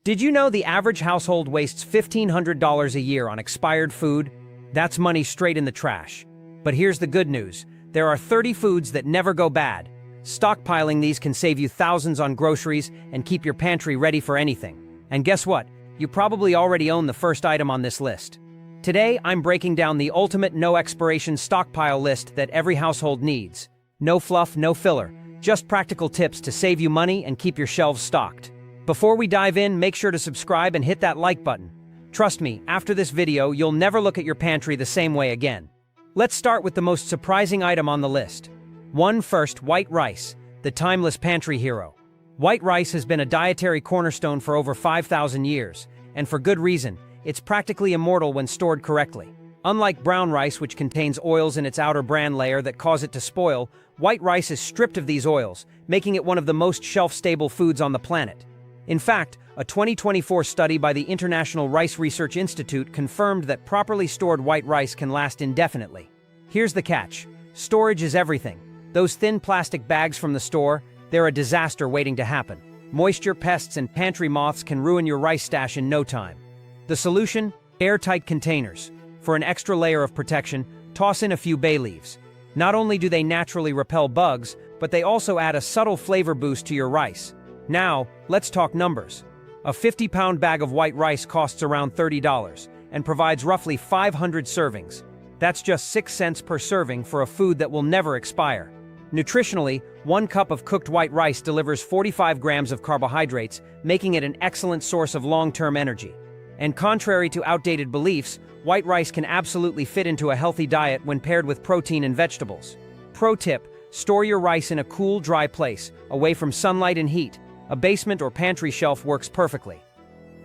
Did you know the average household wastes $1,500 a year on expired food? That's money straight in the trash. But here's the good news. There are 30 foods that never go bad. Stockpiling these can save you thousands on groceries and keep your pantry ready for anything. And guess what? You probably already own the first item on this list. Today, I'm breaking down the ultimate no-expiration stockpile list that every household needs. No fluff, no filler. Just practical tips to save you money and keep your shelves stocked. Before we dive in, make sure to subscribe and hit that like button. Trust me, after this video, you'll never look at your pantry the same way again. Let's start with the most surprising item on the list. First, white rice, the timeless pantry hero. White rice has been a dietary cornerstone for over 5,000 years, and for good reason. It's practically immortal when stored correctly. Unlike brown rice, which contains oils in its outer bran layer that cause it to spoil, white rice is stripped of these oils, making it one of the most shelf-stable foods on the planet. In fact, a 2024 study by the International Rice Research Institute confirmed that properly stored white rice can last indefinitely. Here's the catch. Storage is everything. Those thin plastic bags from the store, they're a disaster waiting to happen. Moisture, pests, and pantry moths can ruin your rice stash in no time. The solution? Airtight containers. For an extra layer of protection, toss in a few bay leaves. Not only do they naturally repel bugs, but they also add a subtle flavor boost to your rice. Now, let's talk numbers. A 50-pound bag of white rice costs around $30 and provides roughly 500 servings. That's just 6 cents per serving for a food that will never expire. Nutritionally, 1 cup of cooked white rice delivers 45 grams of carbohydrates, making it an excellent source of long-term energy. And contrary to outdated beliefs, white rice can absolutely fit into a healthy diet when paired with protein and vegetables. Pro tip: store your rice in a cool, dry place, away from sunlight and heat. A basement or pantry shelf works perfectly.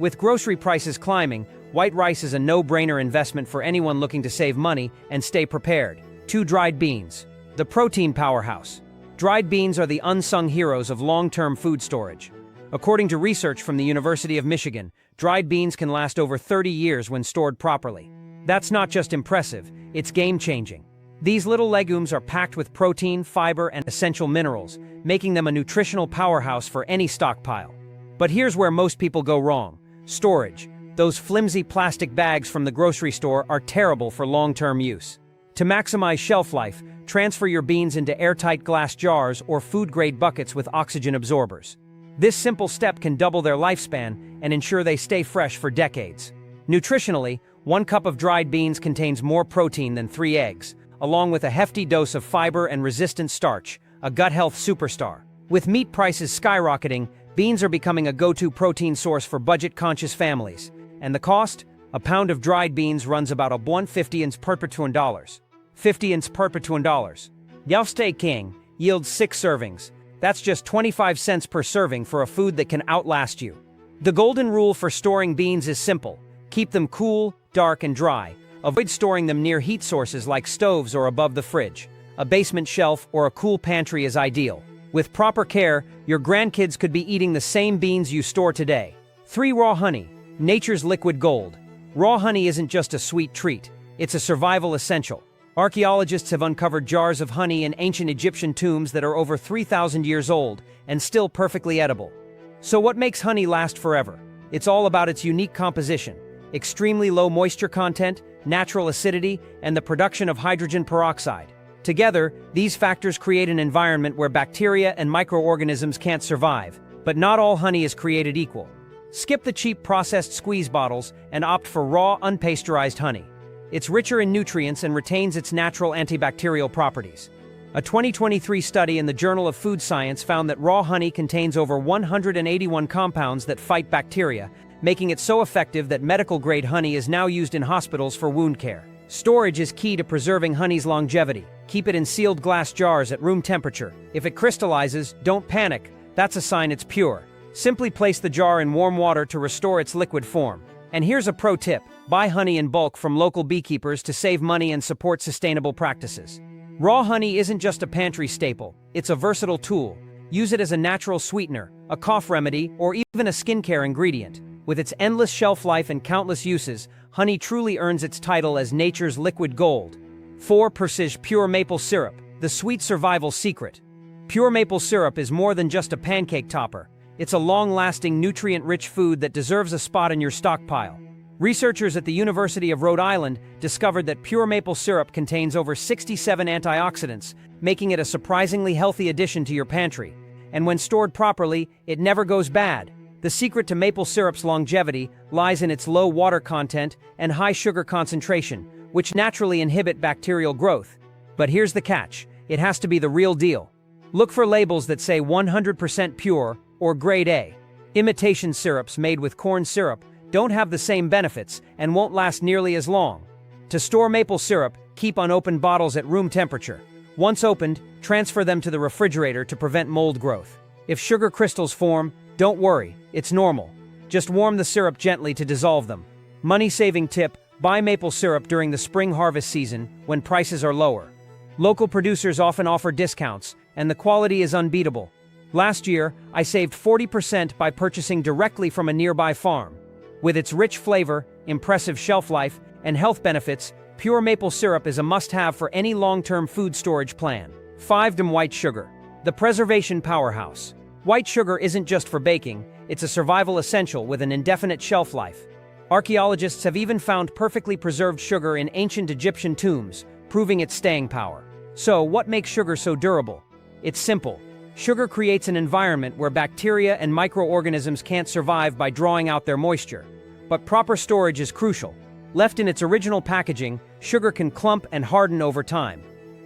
With grocery prices climbing, white rice is a no-brainer investment for anyone looking to save money and stay prepared. 2 dried beans. The protein powerhouse. Dried beans are the unsung heroes of long-term food storage. According to research from the University of Michigan, dried beans can last over 30 years when stored properly. That's not just impressive, it's game-changing. These little legumes are packed with protein, fiber, and essential minerals, making them a nutritional powerhouse for any stockpile. But here's where most people go wrong. Storage. Those flimsy plastic bags from the grocery store are terrible for long-term use. To maximize shelf life, transfer your beans into airtight glass jars or food-grade buckets with oxygen absorbers. This simple step can double their lifespan and ensure they stay fresh for decades. Nutritionally, 1 cup of dried beans contains more protein than 3 eggs, along with a hefty dose of fiber and resistant starch, a gut health superstar. With meat prices skyrocketing, beans are becoming a go-to protein source for budget-conscious families. And the cost? A pound of dried beans runs about $1.50 $50 $50. Yelstay King yields 6 servings. That's just 25 cents per serving for a food that can outlast you. The golden rule for storing beans is simple. Keep them cool, dark, and dry. Avoid storing them near heat sources like stoves or above the fridge. A basement shelf or a cool pantry is ideal. With proper care, your grandkids could be eating the same beans you store today. 3. Raw honey, nature's liquid gold. Raw honey isn't just a sweet treat, it's a survival essential. Archaeologists have uncovered jars of honey in ancient Egyptian tombs that are over 3,000 years old and still perfectly edible. So what makes honey last forever? It's all about its unique composition. Extremely low moisture content, natural acidity, and the production of hydrogen peroxide. Together, these factors create an environment where bacteria and microorganisms can't survive. But not all honey is created equal. Skip the cheap processed squeeze bottles and opt for raw, unpasteurized honey. It's richer in nutrients and retains its natural antibacterial properties. A 2023 study in the Journal of Food Science found that raw honey contains over 181 compounds that fight bacteria, making it so effective that medical-grade honey is now used in hospitals for wound care. Storage is key to preserving honey's longevity. Keep it in sealed glass jars at room temperature. If it crystallizes, don't panic. That's a sign it's pure. Simply place the jar in warm water to restore its liquid form. And here's a pro tip: buy honey in bulk from local beekeepers to save money and support sustainable practices. Raw honey isn't just a pantry staple, it's a versatile tool. Use it as a natural sweetener, a cough remedy, or even a skincare ingredient. With its endless shelf life and countless uses, honey truly earns its title as nature's liquid gold. 4. Persige Pure Maple Syrup, the sweet survival secret. Pure maple syrup is more than just a pancake topper. It's a long-lasting, nutrient-rich food that deserves a spot in your stockpile. Researchers at the University of Rhode Island discovered that pure maple syrup contains over 67 antioxidants, making it a surprisingly healthy addition to your pantry. And when stored properly, it never goes bad. The secret to maple syrup's longevity lies in its low water content and high sugar concentration, which naturally inhibit bacterial growth. But here's the catch: it has to be the real deal. Look for labels that say 100% pure or grade A. Imitation syrups made with corn syrup don't have the same benefits and won't last nearly as long. To store maple syrup, keep unopened bottles at room temperature. Once opened, transfer them to the refrigerator to prevent mold growth. If sugar crystals form, don't worry, it's normal. Just warm the syrup gently to dissolve them. Money-saving tip: buy maple syrup during the spring harvest season when prices are lower. Local producers often offer discounts, and the quality is unbeatable. Last year, I saved 40% by purchasing directly from a nearby farm. With its rich flavor, impressive shelf life, and health benefits, pure maple syrup is a must-have for any long-term food storage plan. 5. White sugar, the preservation powerhouse. White sugar isn't just for baking, it's a survival essential with an indefinite shelf life. Archaeologists have even found perfectly preserved sugar in ancient Egyptian tombs, proving its staying power. So, what makes sugar so durable? It's simple. Sugar creates an environment where bacteria and microorganisms can't survive by drawing out their moisture. But proper storage is crucial. Left in its original packaging, sugar can clump and harden over time.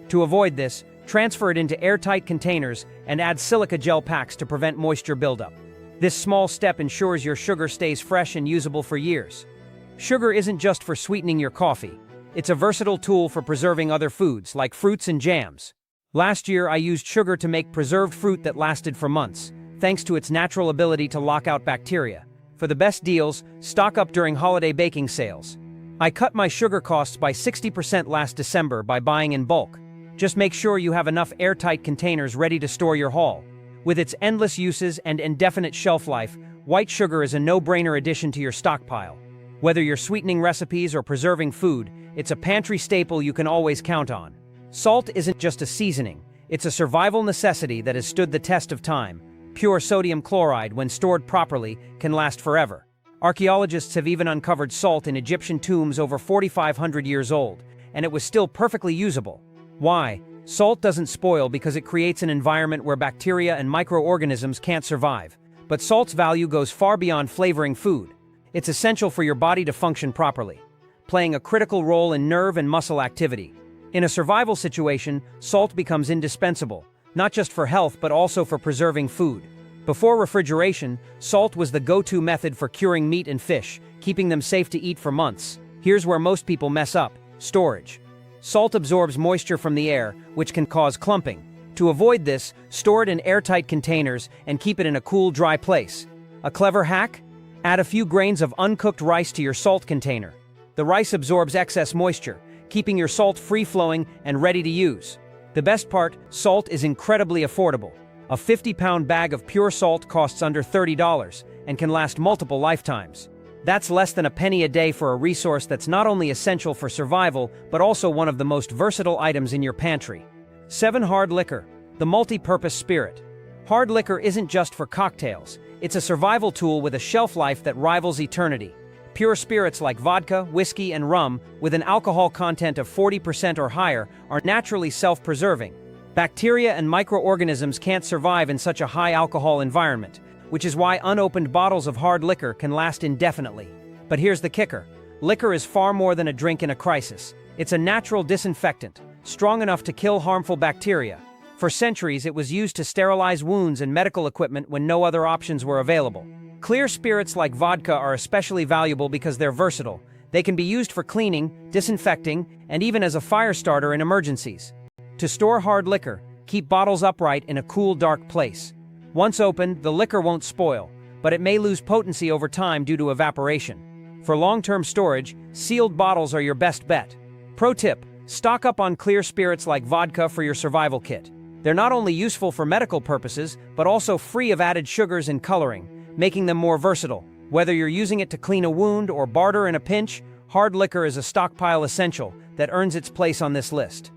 To avoid this, transfer it into airtight containers and add silica gel packs to prevent moisture buildup. This small step ensures your sugar stays fresh and usable for years. Sugar isn't just for sweetening your coffee. It's a versatile tool for preserving other foods, like fruits and jams. Last year, I used sugar to make preserved fruit that lasted for months, thanks to its natural ability to lock out bacteria. For the best deals, stock up during holiday baking sales. I cut my sugar costs by 60% last December by buying in bulk. Just make sure you have enough airtight containers ready to store your haul. With its endless uses and indefinite shelf life, white sugar is a no-brainer addition to your stockpile. Whether you're sweetening recipes or preserving food, it's a pantry staple you can always count on. Salt isn't just a seasoning, it's a survival necessity that has stood the test of time. Pure sodium chloride, when stored properly, can last forever. Archaeologists have even uncovered salt in Egyptian tombs over 4,500 years old, and it was still perfectly usable. Why? Salt doesn't spoil because it creates an environment where bacteria and microorganisms can't survive. But salt's value goes far beyond flavoring food. It's essential for your body to function properly, playing a critical role in nerve and muscle activity. In a survival situation, salt becomes indispensable, not just for health but also for preserving food. Before refrigeration, salt was the go-to method for curing meat and fish, keeping them safe to eat for months. Here's where most people mess up: storage. Salt absorbs moisture from the air, which can cause clumping. To avoid this, store it in airtight containers and keep it in a cool, dry place. A clever hack? Add a few grains of uncooked rice to your salt container. The rice absorbs excess moisture, keeping your salt free-flowing and ready to use. The best part, salt is incredibly affordable. A 50-pound bag of pure salt costs under $30 and can last multiple lifetimes. That's less than a penny a day for a resource that's not only essential for survival, but also one of the most versatile items in your pantry. 7. Hard liquor, the multi-purpose spirit. Hard liquor isn't just for cocktails. It's a survival tool with a shelf life that rivals eternity. Pure spirits like vodka, whiskey, and rum, with an alcohol content of 40% or higher, are naturally self-preserving. Bacteria and microorganisms can't survive in such a high-alcohol environment, which is why unopened bottles of hard liquor can last indefinitely. But here's the kicker: liquor is far more than a drink in a crisis. It's a natural disinfectant, strong enough to kill harmful bacteria. For centuries, it was used to sterilize wounds and medical equipment when no other options were available. Clear spirits like vodka are especially valuable because they're versatile. They can be used for cleaning, disinfecting, and even as a fire starter in emergencies. To store hard liquor, keep bottles upright in a cool, dark place. Once opened, the liquor won't spoil, but it may lose potency over time due to evaporation. For long-term storage, sealed bottles are your best bet. Pro tip: stock up on clear spirits like vodka for your survival kit. They're not only useful for medical purposes, but also free of added sugars and coloring, making them more versatile. Whether you're using it to clean a wound or barter in a pinch, hard liquor is a stockpile essential that earns its place on this list.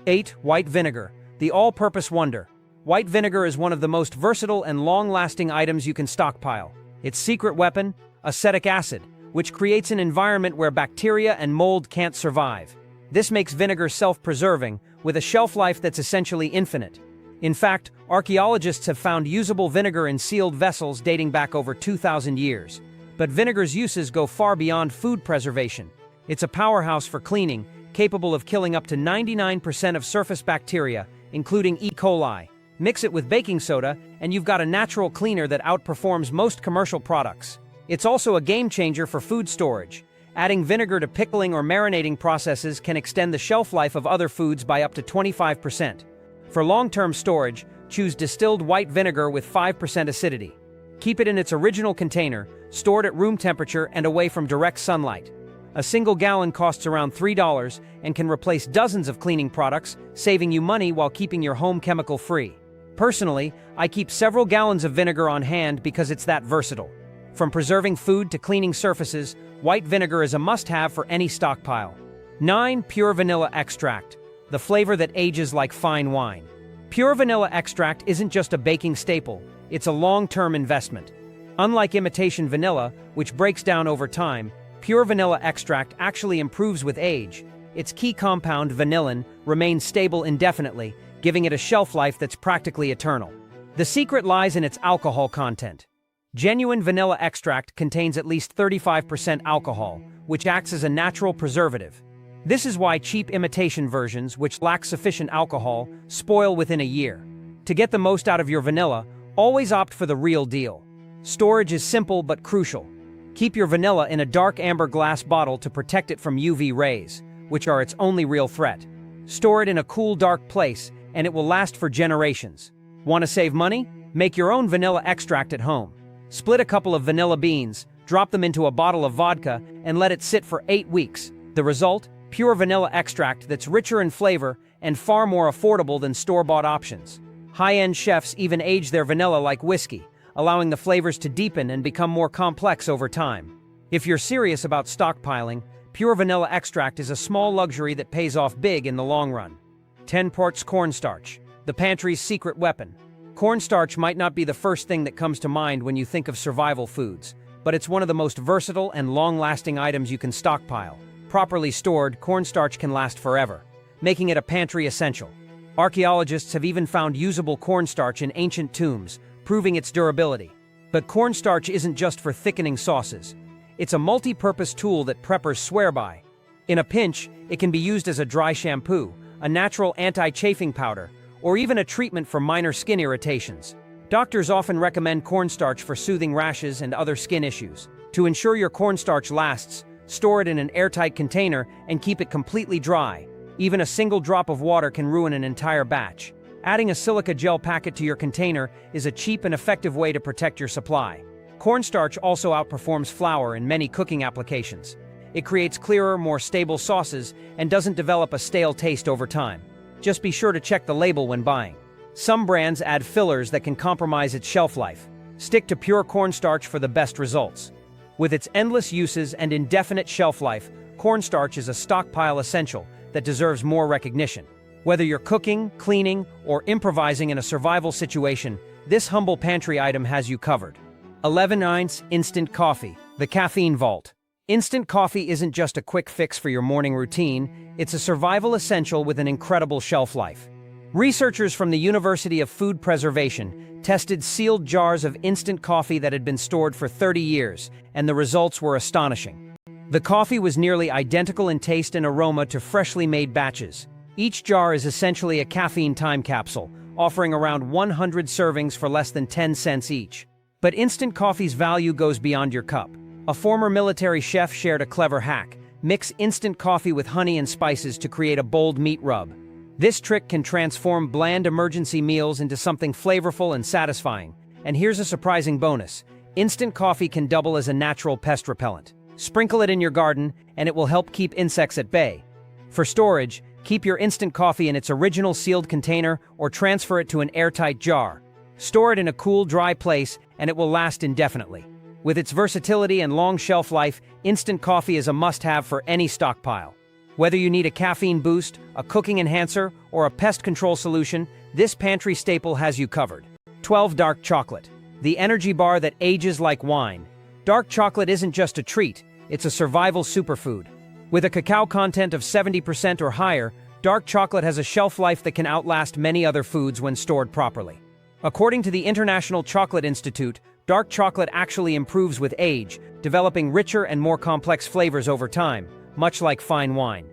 8. White vinegar, the all-purpose wonder. white vinegar is one of the most versatile and long-lasting items you can stockpile. Its secret weapon, acetic acid, which creates an environment where bacteria and mold can't survive. This makes vinegar self-preserving, with a shelf life that's essentially infinite. In fact, archaeologists have found usable vinegar in sealed vessels dating back over 2,000 years. But vinegar's uses go far beyond food preservation. It's a powerhouse for cleaning, capable of killing up to 99% of surface bacteria, including E. coli. Mix it with baking soda, and you've got a natural cleaner that outperforms most commercial products. It's also a game changer for food storage. Adding vinegar to pickling or marinating processes can extend the shelf life of other foods by up to 25%. For long-term storage, choose distilled white vinegar with 5% acidity. Keep it in its original container, stored at room temperature and away from direct sunlight. A single gallon costs around $3 and can replace dozens of cleaning products, saving you money while keeping your home chemical-free. Personally, I keep several gallons of vinegar on hand because it's that versatile. From preserving food to cleaning surfaces, white vinegar is a must-have for any stockpile. 9. Pure vanilla extract, the flavor that ages like fine wine. Pure vanilla extract isn't just a baking staple, it's a long-term investment. Unlike imitation vanilla, which breaks down over time, pure vanilla extract actually improves with age. Its key compound, vanillin, remains stable indefinitely, giving it a shelf life that's practically eternal. The secret lies in its alcohol content. Genuine vanilla extract contains at least 35% alcohol, which acts as a natural preservative. This is why cheap imitation versions, which lack sufficient alcohol, spoil within a year. To get the most out of your vanilla, always opt for the real deal. Storage is simple but crucial. Keep your vanilla in a dark amber glass bottle to protect it from UV rays, which are its only real threat. Store it in a cool, dark place, and it will last for generations. Want to save money? Make your own vanilla extract at home. Split a couple of vanilla beans, drop them into a bottle of vodka, and let it sit for 8 weeks. The result? Pure vanilla extract that's richer in flavor and far more affordable than store-bought options. High-end chefs even age their vanilla like whiskey, allowing the flavors to deepen and become more complex over time. If you're serious about stockpiling, pure vanilla extract is a small luxury that pays off big in the long run. 10 parts cornstarch, the pantry's secret weapon. Cornstarch might not be the first thing that comes to mind when you think of survival foods, but it's one of the most versatile and long-lasting items you can stockpile. Properly stored, cornstarch can last forever, making it a pantry essential. Archaeologists have even found usable cornstarch in ancient tombs, proving its durability. But cornstarch isn't just for thickening sauces. It's a multi-purpose tool that preppers swear by. In a pinch, it can be used as a dry shampoo, a natural anti-chafing powder, or even a treatment for minor skin irritations. Doctors often recommend cornstarch for soothing rashes and other skin issues. To ensure your cornstarch lasts, store it in an airtight container and keep it completely dry. Even a single drop of water can ruin an entire batch. Adding a silica gel packet to your container is a cheap and effective way to protect your supply. Cornstarch also outperforms flour in many cooking applications. It creates clearer, more stable sauces and doesn't develop a stale taste over time. Just be sure to check the label when buying. Some brands add fillers that can compromise its shelf life. Stick to pure cornstarch for the best results. With its endless uses and indefinite shelf life, cornstarch is a stockpile essential that deserves more recognition. Whether you're cooking, cleaning, or improvising in a survival situation, this humble pantry item has you covered. 11-ounce instant coffee, the caffeine vault. Instant coffee isn't just a quick fix for your morning routine, it's a survival essential with an incredible shelf life. Researchers from the University of Food Preservation tested sealed jars of instant coffee that had been stored for 30 years, and the results were astonishing. The coffee was nearly identical in taste and aroma to freshly made batches. Each jar is essentially a caffeine time capsule, offering around 100 servings for less than 10 cents each. But instant coffee's value goes beyond your cup. A former military chef shared a clever hack: mix instant coffee with honey and spices to create a bold meat rub. This trick can transform bland emergency meals into something flavorful and satisfying. And here's a surprising bonus: instant coffee can double as a natural pest repellent. Sprinkle it in your garden, and it will help keep insects at bay. For storage, keep your instant coffee in its original sealed container or transfer it to an airtight jar. Store it in a cool, dry place, and it will last indefinitely. With its versatility and long shelf life, instant coffee is a must-have for any stockpile. Whether you need a caffeine boost, a cooking enhancer, or a pest control solution, this pantry staple has you covered. 12. Dark chocolate. The energy bar that ages like wine. Dark chocolate isn't just a treat, it's a survival superfood. With a cacao content of 70% or higher, dark chocolate has a shelf life that can outlast many other foods when stored properly. According to the International Chocolate Institute, dark chocolate actually improves with age, developing richer and more complex flavors over time, much like fine wine.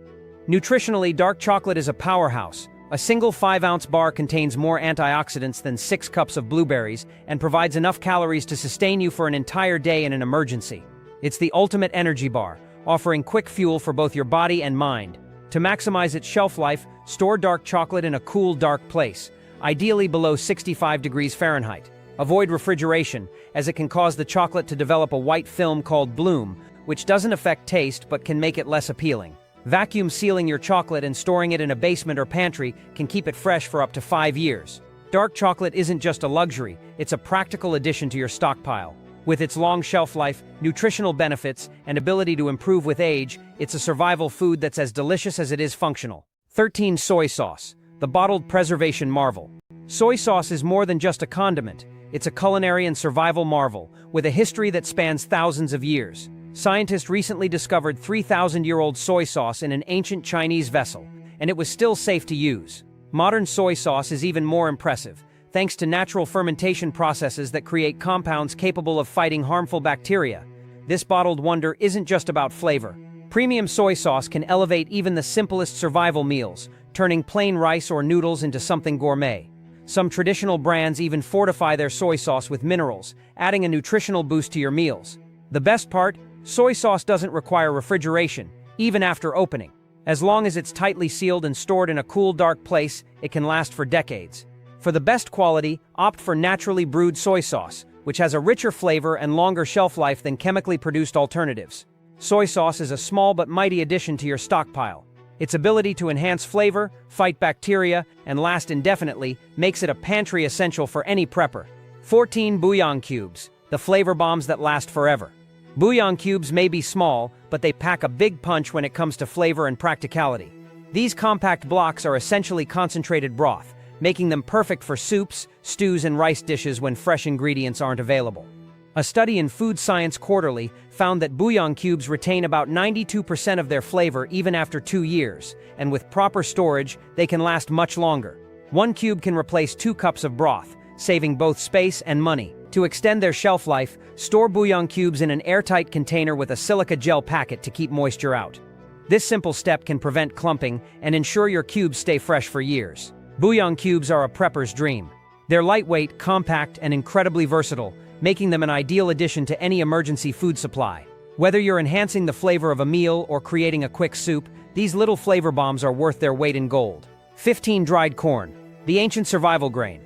Nutritionally, dark chocolate is a powerhouse. A single 5-ounce bar contains more antioxidants than 6 cups of blueberries and provides enough calories to sustain you for an entire day in an emergency. It's the ultimate energy bar, offering quick fuel for both your body and mind. To maximize its shelf life, store dark chocolate in a cool, dark place, ideally below 65 degrees Fahrenheit. Avoid refrigeration, as it can cause the chocolate to develop a white film called bloom, which doesn't affect taste but can make it less appealing. Vacuum sealing your chocolate and storing it in a basement or pantry can keep it fresh for up to 5 years. Dark chocolate isn't just a luxury, it's a practical addition to your stockpile. With its long shelf life, nutritional benefits, and ability to improve with age, it's a survival food that's as delicious as it is functional. 13. Soy sauce, the bottled preservation marvel. Soy sauce is more than just a condiment. It's a culinary and survival marvel, with a history that spans thousands of years. Scientists recently discovered 3,000-year-old soy sauce in an ancient Chinese vessel, and it was still safe to use. Modern soy sauce is even more impressive, thanks to natural fermentation processes that create compounds capable of fighting harmful bacteria. This bottled wonder isn't just about flavor. Premium soy sauce can elevate even the simplest survival meals, turning plain rice or noodles into something gourmet. Some traditional brands even fortify their soy sauce with minerals, adding a nutritional boost to your meals. The best part? Soy sauce doesn't require refrigeration, even after opening. As long as it's tightly sealed and stored in a cool, dark place, it can last for decades. For the best quality, opt for naturally brewed soy sauce, which has a richer flavor and longer shelf life than chemically produced alternatives. Soy sauce is a small but mighty addition to your stockpile. Its ability to enhance flavor, fight bacteria, and last indefinitely makes it a pantry essential for any prepper. 14. Bouillon cubes, the flavor bombs that last forever. Bouillon cubes may be small, but they pack a big punch when it comes to flavor and practicality. These compact blocks are essentially concentrated broth, making them perfect for soups, stews, and rice dishes when fresh ingredients aren't available. A study in Food Science Quarterly found that bouillon cubes retain about 92% of their flavor even after 2 years, and with proper storage, they can last much longer. 1 cube can replace 2 cups of broth, saving both space and money. To extend their shelf life, store bouillon cubes in an airtight container with a silica gel packet to keep moisture out. This simple step can prevent clumping and ensure your cubes stay fresh for years. Bouillon cubes are a prepper's dream. They're lightweight, compact, and incredibly versatile, making them an ideal addition to any emergency food supply. Whether you're enhancing the flavor of a meal or creating a quick soup, these little flavor bombs are worth their weight in gold. 15. Dried corn, the ancient survival grain.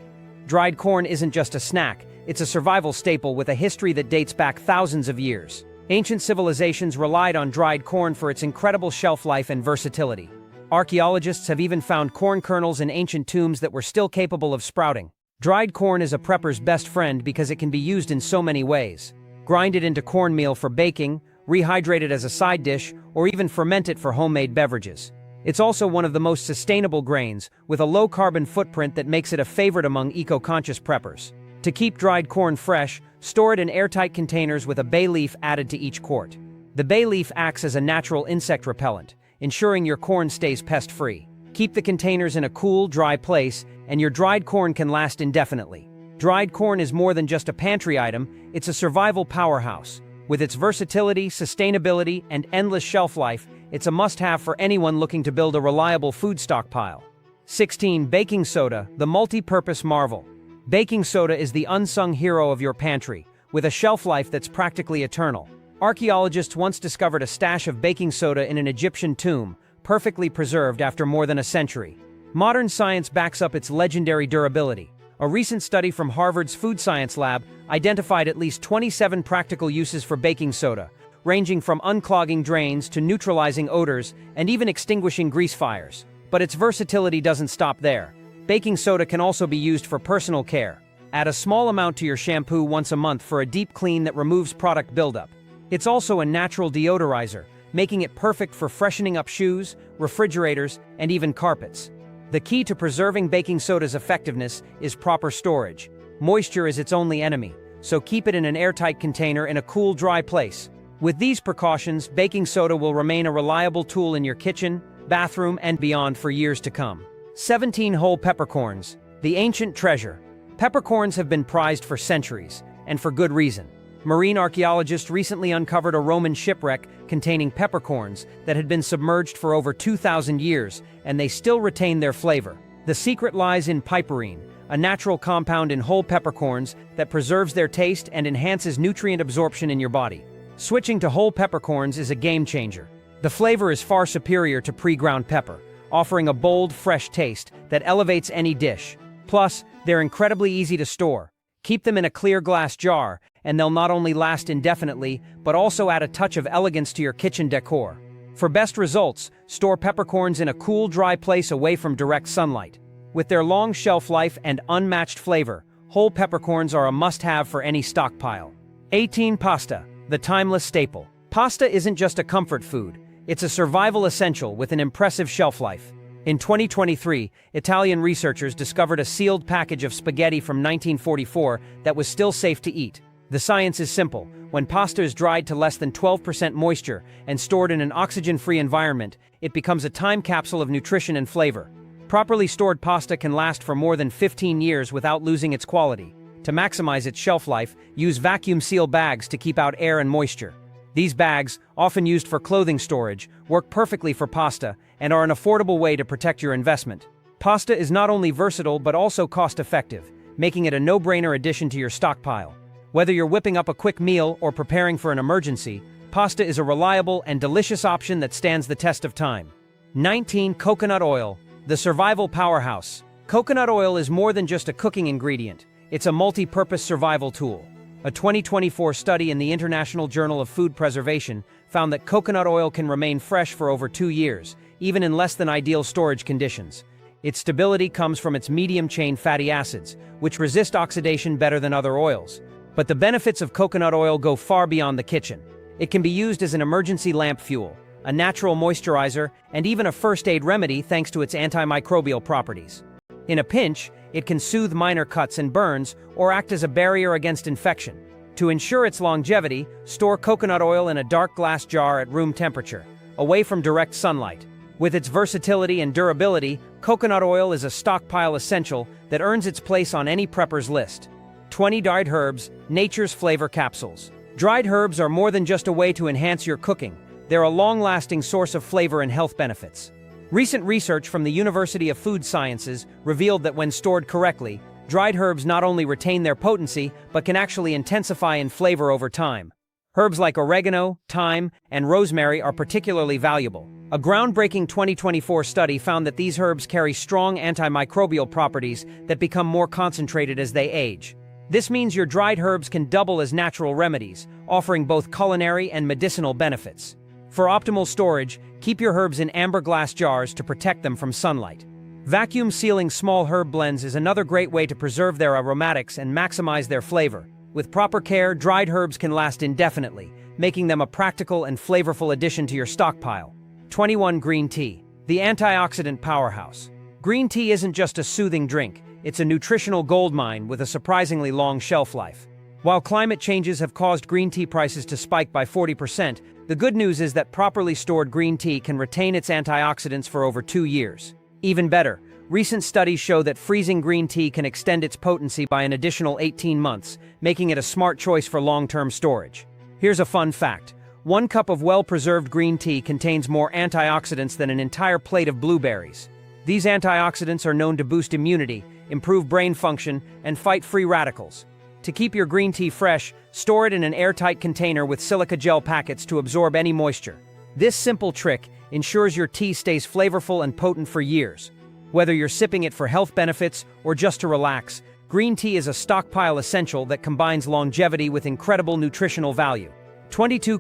Dried corn isn't just a snack, it's a survival staple with a history that dates back thousands of years. Ancient civilizations relied on dried corn for its incredible shelf life and versatility. Archaeologists have even found corn kernels in ancient tombs that were still capable of sprouting. Dried corn is a prepper's best friend because it can be used in so many ways. Grind it into cornmeal for baking, rehydrate it as a side dish, or even ferment it for homemade beverages. It's also one of the most sustainable grains, with a low carbon footprint that makes it a favorite among eco-conscious preppers. To keep dried corn fresh, store it in airtight containers with a bay leaf added to each quart. The bay leaf acts as a natural insect repellent, ensuring your corn stays pest-free. Keep the containers in a cool, dry place, and your dried corn can last indefinitely. Dried corn is more than just a pantry item, it's a survival powerhouse. With its versatility, sustainability, and endless shelf life, it's a must-have for anyone looking to build a reliable food stockpile. 16. Baking soda, the multi-purpose marvel. Baking soda is the unsung hero of your pantry, with a shelf life that's practically eternal. Archaeologists once discovered a stash of baking soda in an Egyptian tomb, perfectly preserved after more than a century. Modern science backs up its legendary durability. A recent study from Harvard's Food Science Lab identified at least 27 practical uses for baking soda, ranging from unclogging drains to neutralizing odors and even extinguishing grease fires. But its versatility doesn't stop there. Baking soda can also be used for personal care. Add a small amount to your shampoo once a month for a deep clean that removes product buildup. It's also a natural deodorizer, making it perfect for freshening up shoes, refrigerators, and even carpets. The key to preserving baking soda's effectiveness is proper storage. Moisture is its only enemy, so keep it in an airtight container in a cool, dry place. With these precautions, baking soda will remain a reliable tool in your kitchen, bathroom, and beyond for years to come. 17 whole peppercorns, the ancient treasure. Peppercorns have been prized for centuries, and for good reason. Marine archaeologists recently uncovered a Roman shipwreck containing peppercorns that had been submerged for over 2,000 years, and they still retain their flavor. The secret lies in piperine, a natural compound in whole peppercorns that preserves their taste and enhances nutrient absorption in your body. Switching to whole peppercorns is a game changer. The flavor is far superior to pre-ground pepper, offering a bold, fresh taste that elevates any dish. Plus, they're incredibly easy to store. Keep them in a clear glass jar, and they'll not only last indefinitely, but also add a touch of elegance to your kitchen decor. For best results, store peppercorns in a cool, dry place away from direct sunlight. With their long shelf life and unmatched flavor, whole peppercorns are a must-have for any stockpile. 18. Pasta, the timeless staple. Pasta isn't just a comfort food, it's a survival essential with an impressive shelf life. In 2023, Italian researchers discovered a sealed package of spaghetti from 1944 that was still safe to eat. The science is simple. When pasta is dried to less than 12% moisture and stored in an oxygen-free environment, it becomes a time capsule of nutrition and flavor. Properly stored pasta can last for more than 15 years without losing its quality. To maximize its shelf life, use vacuum-seal bags to keep out air and moisture. These bags, often used for clothing storage, work perfectly for pasta and are an affordable way to protect your investment. Pasta is not only versatile but also cost-effective, making it a no-brainer addition to your stockpile. Whether you're whipping up a quick meal or preparing for an emergency, pasta is a reliable and delicious option that stands the test of time. 19. Coconut oil, the survival powerhouse. Coconut oil is more than just a cooking ingredient. It's a multi-purpose survival tool. A 2024 study in the International Journal of Food Preservation found that coconut oil can remain fresh for over 2 years, even in less than ideal storage conditions. Its stability comes from its medium-chain fatty acids, which resist oxidation better than other oils. But the benefits of coconut oil go far beyond the kitchen. It can be used as an emergency lamp fuel, a natural moisturizer, and even a first-aid remedy thanks to its antimicrobial properties. In a pinch, it can soothe minor cuts and burns or act as a barrier against infection. To ensure its longevity, store coconut oil in a dark glass jar at room temperature, away from direct sunlight. With its versatility and durability, coconut oil is a stockpile essential that earns its place on any prepper's list. 20. Dried herbs, nature's flavor capsules. Dried herbs are more than just a way to enhance your cooking. They're a long-lasting source of flavor and health benefits. Recent research from the University of Food Sciences revealed that when stored correctly, dried herbs not only retain their potency, but can actually intensify in flavor over time. Herbs like oregano, thyme, and rosemary are particularly valuable. A groundbreaking 2024 study found that these herbs carry strong antimicrobial properties that become more concentrated as they age. This means your dried herbs can double as natural remedies, offering both culinary and medicinal benefits. For optimal storage, keep your herbs in amber glass jars to protect them from sunlight. Vacuum sealing small herb blends is another great way to preserve their aromatics and maximize their flavor. With proper care, dried herbs can last indefinitely, making them a practical and flavorful addition to your stockpile. 21. Green tea, the antioxidant powerhouse. Green tea isn't just a soothing drink, it's a nutritional goldmine with a surprisingly long shelf life. While climate changes have caused green tea prices to spike by 40%, the good news is that properly stored green tea can retain its antioxidants for over 2 years. Even better, recent studies show that freezing green tea can extend its potency by an additional 18 months, making it a smart choice for long-term storage. Here's a fun fact. 1 cup of well-preserved green tea contains more antioxidants than an entire plate of blueberries. These antioxidants are known to boost immunity, improve brain function, and fight free radicals. To keep your green tea fresh, store it in an airtight container with silica gel packets to absorb any moisture. This simple trick ensures your tea stays flavorful and potent for years. Whether you're sipping it for health benefits or just to relax, green tea is a stockpile essential that combines longevity with incredible nutritional value. 22.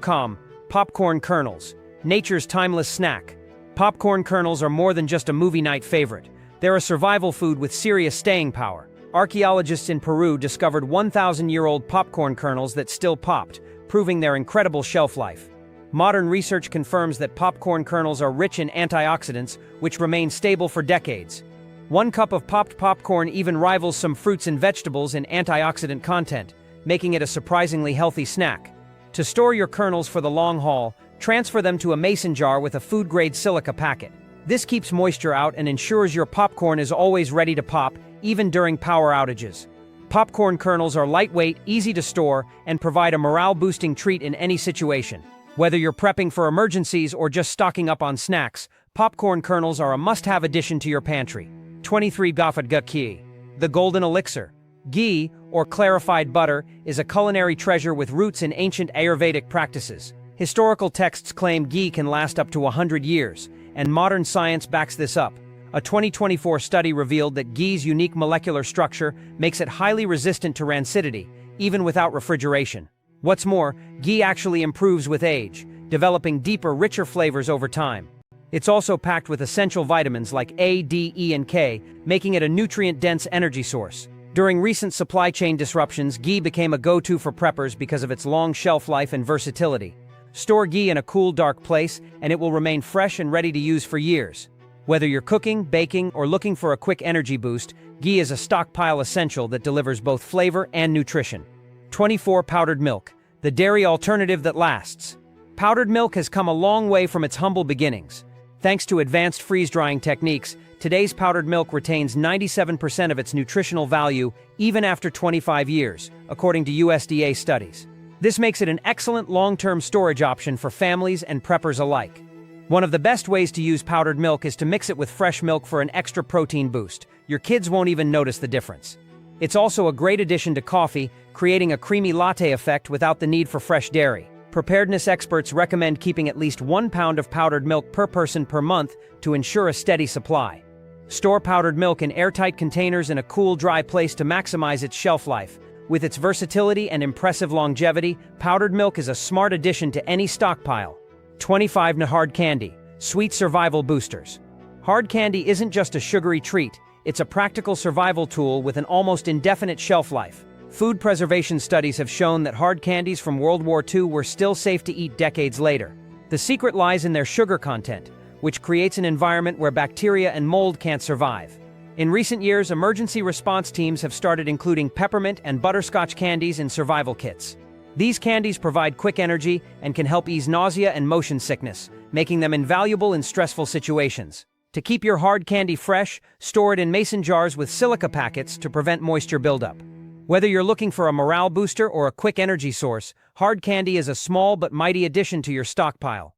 Popcorn kernels, nature's timeless snack. Popcorn kernels are more than just a movie night favorite. They're a survival food with serious staying power. Archaeologists in Peru discovered 1,000-year-old popcorn kernels that still popped, proving their incredible shelf life. Modern research confirms that popcorn kernels are rich in antioxidants, which remain stable for decades. 1 cup of popped popcorn even rivals some fruits and vegetables in antioxidant content, making it a surprisingly healthy snack. To store your kernels for the long haul, transfer them to a mason jar with a food-grade silica packet. This keeps moisture out and ensures your popcorn is always ready to pop, even during power outages. Popcorn kernels are lightweight, easy to store, and provide a morale-boosting treat in any situation. Whether you're prepping for emergencies or just stocking up on snacks, popcorn kernels are a must-have addition to your pantry. 23 Gafat ghee. The golden elixir. Ghee, or clarified butter, is a culinary treasure with roots in ancient Ayurvedic practices. Historical texts claim ghee can last up to 100 years, and modern science backs this up. A 2024 study revealed that ghee's unique molecular structure makes it highly resistant to rancidity, even without refrigeration. What's more, ghee actually improves with age, developing deeper, richer flavors over time. It's also packed with essential vitamins like A, D, E, and K, making it a nutrient-dense energy source. During recent supply chain disruptions, ghee became a go-to for preppers because of its long shelf life and versatility. Store ghee in a cool, dark place, and it will remain fresh and ready to use for years. Whether you're cooking, baking, or looking for a quick energy boost, ghee is a stockpile essential that delivers both flavor and nutrition. 24 Powdered milk, the dairy alternative that lasts. Powdered milk has come a long way from its humble beginnings. Thanks to advanced freeze-drying techniques, today's powdered milk retains 97% of its nutritional value even after 25 years, according to USDA studies. This makes it an excellent long-term storage option for families and preppers alike. One of the best ways to use powdered milk is to mix it with fresh milk for an extra protein boost. Your kids won't even notice the difference. It's also a great addition to coffee, creating a creamy latte effect without the need for fresh dairy. Preparedness experts recommend keeping at least 1 pound of powdered milk per person per month to ensure a steady supply. Store powdered milk in airtight containers in a cool, dry place to maximize its shelf life. With its versatility and impressive longevity, powdered milk is a smart addition to any stockpile. 25 Hard candy, sweet survival boosters. Hard candy isn't just a sugary treat, it's a practical survival tool with an almost indefinite shelf life. Food preservation studies have shown that hard candies from World War II were still safe to eat decades later. The secret lies in their sugar content, which creates an environment where bacteria and mold can't survive. In recent years, emergency response teams have started including peppermint and butterscotch candies in survival kits. These candies provide quick energy and can help ease nausea and motion sickness, making them invaluable in stressful situations. To keep your hard candy fresh, store it in mason jars with silica packets to prevent moisture buildup. Whether you're looking for a morale booster or a quick energy source, hard candy is a small but mighty addition to your stockpile.